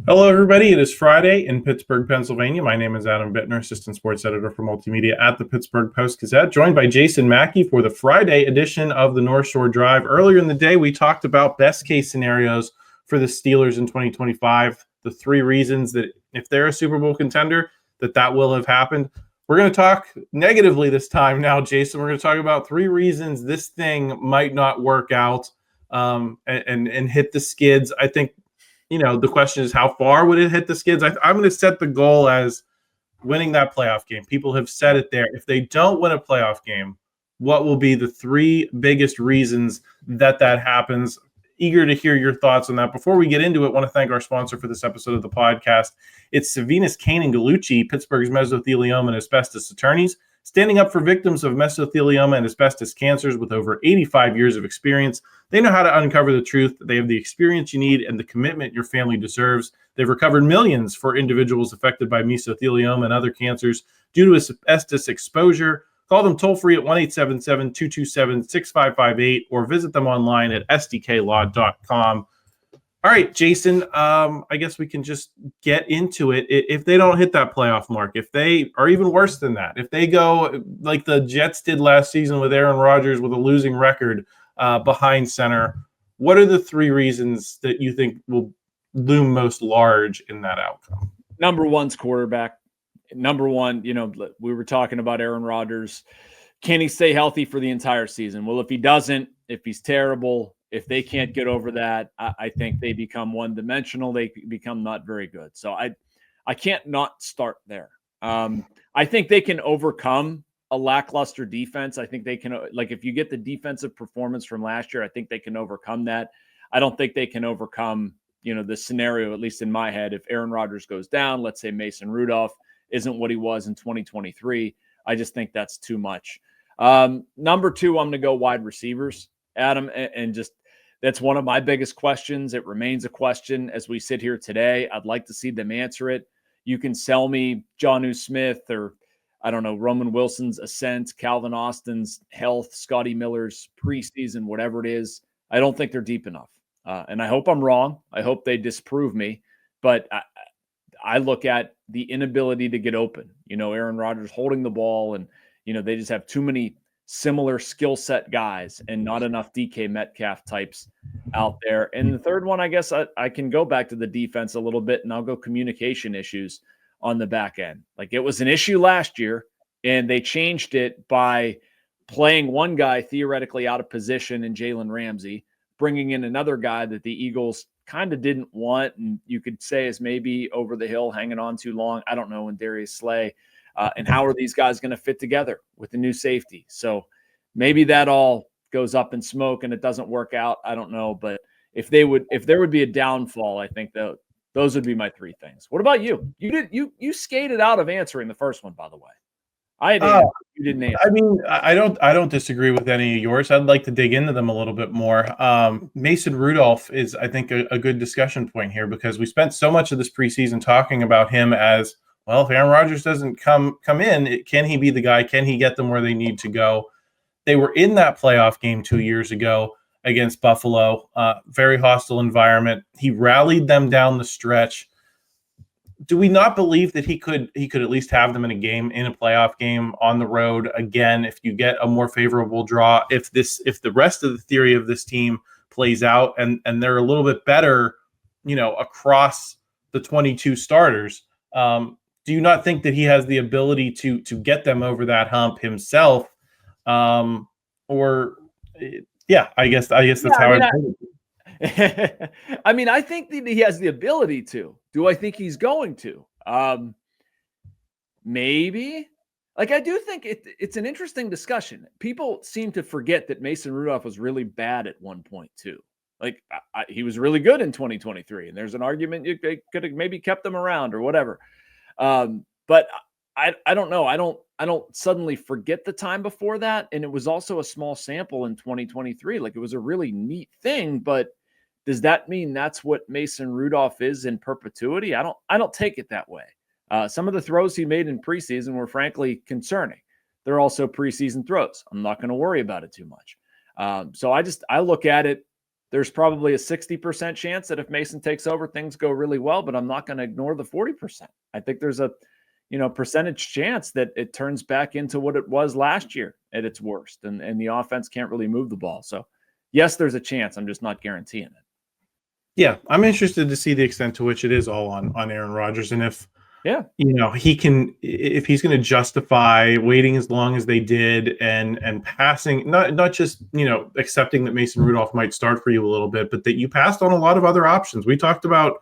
Hello, everybody. It is Friday in Pittsburgh, Pennsylvania. My name is Adam Bittner, assistant sports editor for multimedia at the Pittsburgh Post-Gazette, joined by Jason Mackey for the Friday edition of the North Shore Drive. Earlier in the day, we talked about best case scenarios for the Steelers in 2025, the three reasons that if they're a Super Bowl contender, that will have happened. We're going to talk negatively this time now, Jason. We're going to talk about three reasons this thing might not work out and hit the skids. I think the question is how far would it hit the skids? I'm going to set the goal as winning that playoff game. People have said it there. If they don't win a playoff game, what will be the three biggest reasons that happens? Eager to hear your thoughts on that. Before we get into it, I want to thank our sponsor for this episode of the podcast. It's Savinas, Kane, and Gallucci, Pittsburgh's mesothelioma and asbestos attorneys, standing up for victims of mesothelioma and asbestos cancers with over 85 years of experience. They know how to uncover the truth. They have the experience you need and the commitment your family deserves. They've recovered millions for individuals affected by mesothelioma and other cancers due to asbestos exposure. Call them toll-free at 1-877-227-6558 or visit them online at sdklaw.com. All right, Jason, I guess we can just get into it. If they don't hit that playoff mark, if they are even worse than that, if they go like the Jets did last season with Aaron Rodgers with a losing record behind center, what are the three reasons that you think will loom most large in that outcome? Number one's quarterback. Number one, we were talking about Aaron Rodgers. Can he stay healthy for the entire season? Well, if he doesn't, if he's terrible, if they can't get over that, I think they become one-dimensional. They become not very good. So I can't not start there. I think they can overcome a lackluster defense. I think they can, if you get the defensive performance from last year, I think they can overcome that. I don't think they can overcome, the scenario, at least in my head, if Aaron Rodgers goes down, let's say Mason Rudolph isn't what he was in 2023. I just think that's too much. Number two, I'm going to go wide receivers, Adam, and just that's one of my biggest questions. It remains a question as we sit here today. I'd like to see them answer it. You can sell me Jonnu Smith or, I don't know, Roman Wilson's ascent, Calvin Austin's health, Scotty Miller's preseason, whatever it is. I don't think they're deep enough. And I hope I'm wrong. I hope they disprove me. But I look at the inability to get open. Aaron Rodgers holding the ball and, they just have too many similar skill set guys and not enough DK Metcalf types out there. And the third one, I guess I can go back to the defense a little bit and I'll go communication issues on the back end. Like it was an issue last year and they changed it by playing one guy theoretically out of position in Jalen Ramsey, bringing in another guy that the Eagles kind of didn't want. And you could say is maybe over the hill, hanging on too long. I don't know, in Darius Slay. And how are these guys going to fit together with the new safety? So maybe that all goes up in smoke and it doesn't work out. I don't know. But if there would be a downfall, I think those would be my three things. What about you? You skated out of answering the first one, by the way. You didn't answer. I mean, I don't disagree with any of yours. I'd like to dig into them a little bit more. Mason Rudolph is, I think, a good discussion point here because we spent so much of this preseason talking about him as, well, if Aaron Rodgers doesn't come in, can he be the guy? Can he get them where they need to go? They were in that playoff game 2 years ago against Buffalo, very hostile environment. He rallied them down the stretch. Do we not believe that he could at least have them in a playoff game on the road again if you get a more favorable draw? If the rest of the theory of this team plays out and they're a little bit better, across the 22 starters, do you not think that he has the ability to get them over that hump himself? I guess that's how I think it. I mean, I think that he has the ability to. Do I think he's going to? Maybe. I do think it's an interesting discussion. People seem to forget that Mason Rudolph was really bad at one point too. He was really good in 2023, and there's an argument you could have maybe kept him around or whatever. But I don't know. I don't suddenly forget the time before that. And it was also a small sample in 2023. It was a really neat thing, but does that mean that's what Mason Rudolph is in perpetuity? I don't take it that way. Some of the throws he made in preseason were frankly concerning. They're also preseason throws. I'm not going to worry about it too much. So I look at it there's probably a 60% chance that if Mason takes over, things go really well, but I'm not going to ignore the 40%. I think there's a, percentage chance that it turns back into what it was last year at its worst. And the offense can't really move the ball. So yes, there's a chance. I'm just not guaranteeing it. Yeah. I'm interested to see the extent to which it is all on Aaron Rodgers. And if if he's going to justify waiting as long as they did and passing, not just, accepting that Mason Rudolph might start for you a little bit, but that you passed on a lot of other options. We talked about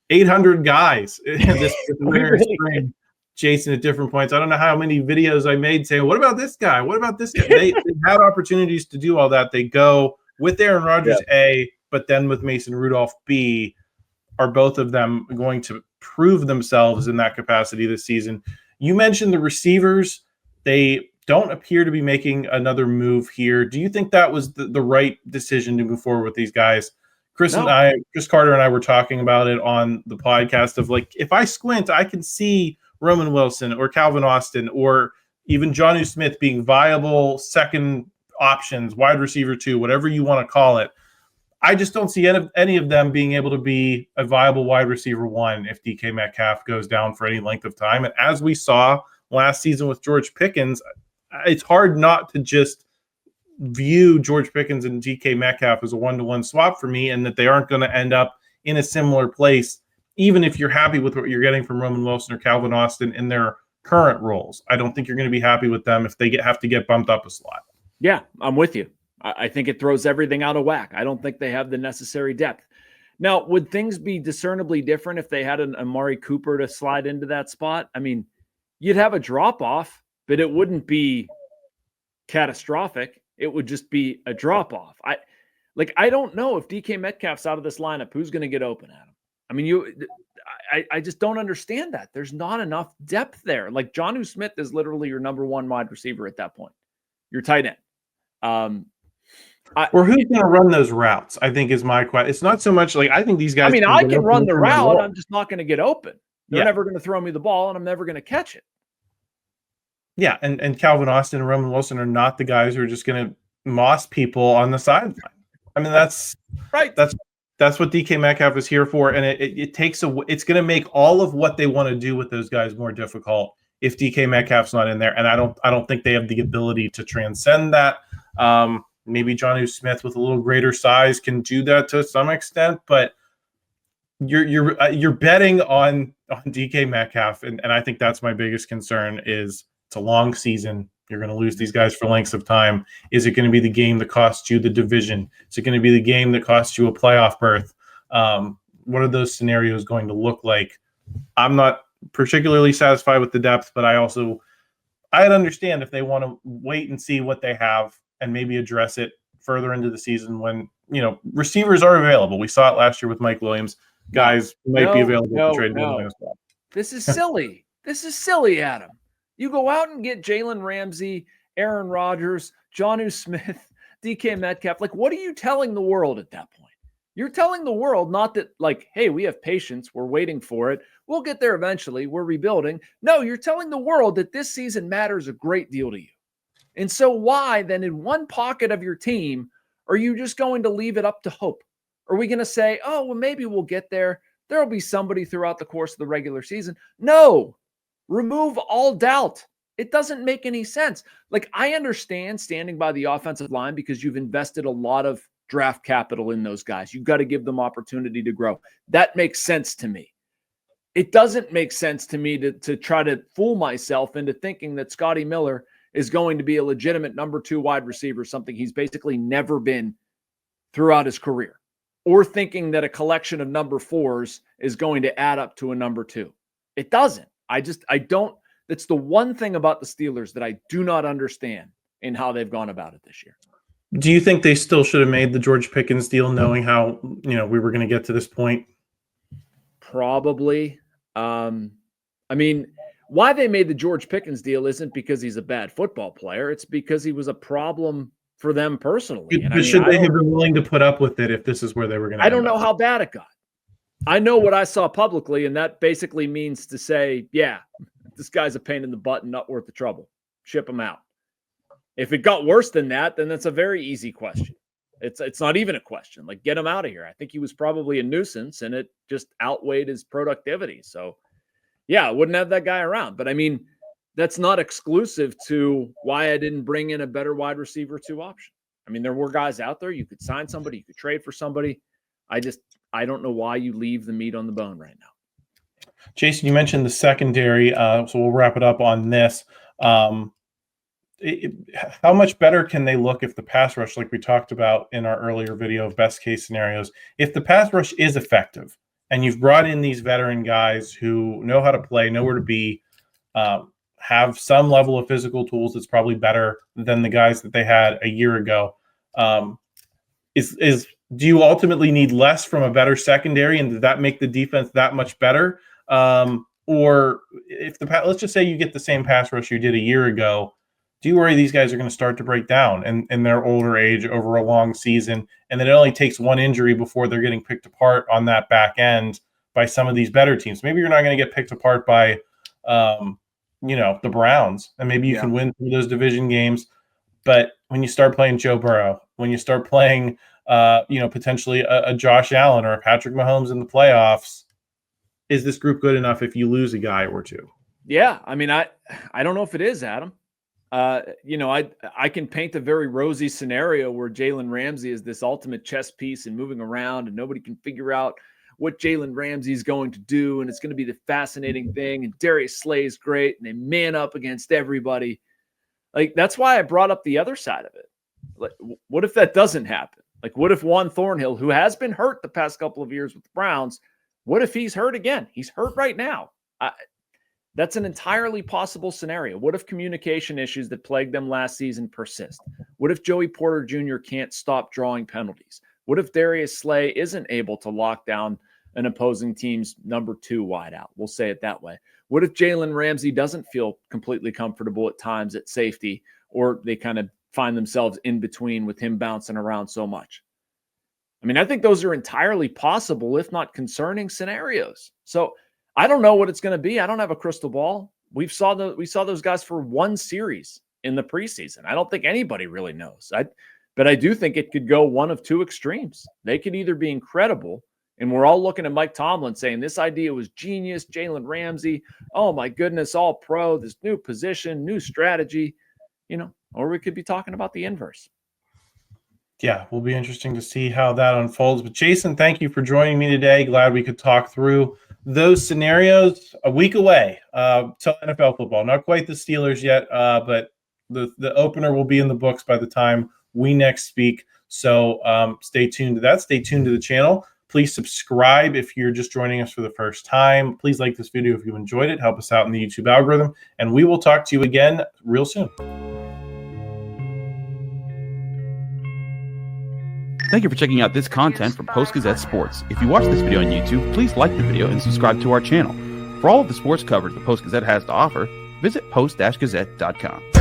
800 guys this winter and spring, Jason, at different points. I don't know how many videos I made saying, what about this guy? What about this guy? They had opportunities to do all that. They go with Aaron Rodgers, A, but then with Mason Rudolph, B. Are both of them going to prove themselves in that capacity this season? You mentioned the receivers. They don't appear to be making another move here. Do you think that was the right decision to move forward with these guys? Chris Carter and I were talking about it on the podcast of, like, if I squint, I can see Roman Wilson or Calvin Austin or even Jonnu Smith being viable second options, wide receiver 2, whatever you want to call it. I just don't see any of them being able to be a viable wide receiver 1 if DK Metcalf goes down for any length of time. And as we saw last season with George Pickens, it's hard not to just view George Pickens and DK Metcalf as a one-to-one swap for me, and that they aren't going to end up in a similar place, even if you're happy with what you're getting from Roman Wilson or Calvin Austin in their current roles. I don't think you're going to be happy with them if they have to get bumped up a slot. Yeah, I'm with you. I think it throws everything out of whack. I don't think they have the necessary depth. Now, would things be discernibly different if they had an Amari Cooper to slide into that spot? I mean, you'd have a drop-off, but it wouldn't be catastrophic. It would just be a drop-off. I don't know if DK Metcalf's out of this lineup, who's going to get open at him? I mean, I just don't understand that. There's not enough depth there. Like, Jonnu Smith is literally your number 1 wide receiver at that point. Your tight end. Or who's going to run those routes, I think, is my question. It's not so much like I think these guys. I mean, I can run the route. I'm just not going to get open. They're never going to throw me the ball, and I'm never going to catch it. Yeah, and Calvin Austin and Roman Wilson are not the guys who are just going to moss people on the sideline. I mean, that's right. That's what DK Metcalf is here for, and it takes it's going to make all of what they want to do with those guys more difficult if DK Metcalf's not in there. And I don't think they have the ability to transcend that. Maybe Jonnu Smith with a little greater size can do that to some extent, but you're betting on DK Metcalf, and I think that's my biggest concern. Is it's a long season. You're going to lose these guys for lengths of time. Is it going to be the game that costs you the division? Is it going to be the game that costs you a playoff berth? What are those scenarios going to look like? I'm not particularly satisfied with the depth, but I'd understand if they want to wait and see what they have and maybe address it further into the season when, receivers are available. We saw it last year with Mike Williams. Guys might be available to trade. This is silly. This is silly, Adam. You go out and get Jalen Ramsey, Aaron Rodgers, Jonnu Smith, DK Metcalf. Like, what are you telling the world at that point? You're telling the world not that, like, hey, we have patience. We're waiting for it. We'll get there eventually. We're rebuilding. No, you're telling the world that this season matters a great deal to you. And so why then in one pocket of your team are you just going to leave it up to hope? Are we going to say, oh, well, maybe we'll get there. There'll be somebody throughout the course of the regular season. No, remove all doubt. It doesn't make any sense. Like, I understand standing by the offensive line because you've invested a lot of draft capital in those guys. You've got to give them opportunity to grow. That makes sense to me. It doesn't make sense to me to try to fool myself into thinking that Scotty Miller is going to be a legitimate number 2 wide receiver, something he's basically never been throughout his career, or thinking that a collection of number 4s is going to add up to a number 2. It doesn't. I don't. That's the one thing about the Steelers that I do not understand in how they've gone about it this year. Do you think they still should have made the George Pickens deal knowing how, we were going to get to this point? Probably. I mean, why they made the George Pickens deal isn't because he's a bad football player. It's because he was a problem for them personally. But should they have been willing to put up with it if this is where they were going to I don't know how bad it got. I know what I saw publicly, and that basically means to say, yeah, this guy's a pain in the butt and not worth the trouble. Ship him out. If it got worse than that, then that's a very easy question. It's not even a question. Like, get him out of here. I think he was probably a nuisance, and it just outweighed his productivity. So, yeah, I wouldn't have that guy around. But, I mean, that's not exclusive to why I didn't bring in a better wide receiver 2 option. I mean, there were guys out there. You could sign somebody. You could trade for somebody. I don't know why you leave the meat on the bone right now. Jason, you mentioned the secondary, so we'll wrap it up on this. How much better can they look if the pass rush, like we talked about in our earlier video of best case scenarios, if the pass rush is effective and you've brought in these veteran guys who know how to play, know where to be, have some level of physical tools that's probably better than the guys that they had a year ago. Do you ultimately need less from a better secondary, and does that make the defense that much better? Or if let's just say you get the same pass rush you did a year ago, do you worry these guys are going to start to break down in their older age over a long season, and then it only takes one injury before they're getting picked apart on that back end by some of these better teams? Maybe you're not going to get picked apart by, the Browns, and maybe you can win through those division games. But when you start playing Joe Burrow, when you start playing, potentially a Josh Allen or a Patrick Mahomes in the playoffs, is this group good enough if you lose a guy or two? Yeah, I mean, I don't know if it is, Adam. I can paint a very rosy scenario where Jalen Ramsey is this ultimate chess piece and moving around, and nobody can figure out what Jalen Ramsey is going to do, and it's going to be the fascinating thing. And Darius Slay is great, and they man up against everybody. Like, that's why I brought up the other side of it. Like, what if that doesn't happen? Like, what if Juan Thornhill, who has been hurt the past couple of years with the Browns, what if he's hurt again? He's hurt right now. That's an entirely possible scenario. What if communication issues that plagued them last season persist? What if Joey Porter Jr. can't stop drawing penalties? What if Darius Slay isn't able to lock down an opposing team's number 2 wideout? We'll say it that way. What if Jalen Ramsey doesn't feel completely comfortable at times at safety, or they kind of find themselves in between with him bouncing around so much? I mean, I think those are entirely possible, if not concerning scenarios. So I don't know what it's going to be. I don't have a crystal ball. We saw those guys for one series in the preseason. I don't think anybody really knows. But I do think it could go one of two extremes. They could either be incredible, and we're all looking at Mike Tomlin saying this idea was genius, Jalen Ramsey, oh my goodness, all pro, this new position, new strategy, or we could be talking about the inverse. Yeah, will be interesting to see how that unfolds. But Jason, thank you for joining me today. Glad we could talk through those scenarios. A week away till NFL football. Not quite the Steelers yet, but the opener will be in the books by the time we next speak. So stay tuned to that. Stay tuned to the channel. Please subscribe if you're just joining us for the first time. Please like this video if you enjoyed it. Help us out in the YouTube algorithm. And we will talk to you again real soon. Thank you for checking out this content from Post-Gazette Sports. If you watch this video on YouTube, please like the video and subscribe to our channel. For all of the sports coverage the Post-Gazette has to offer, visit post-gazette.com.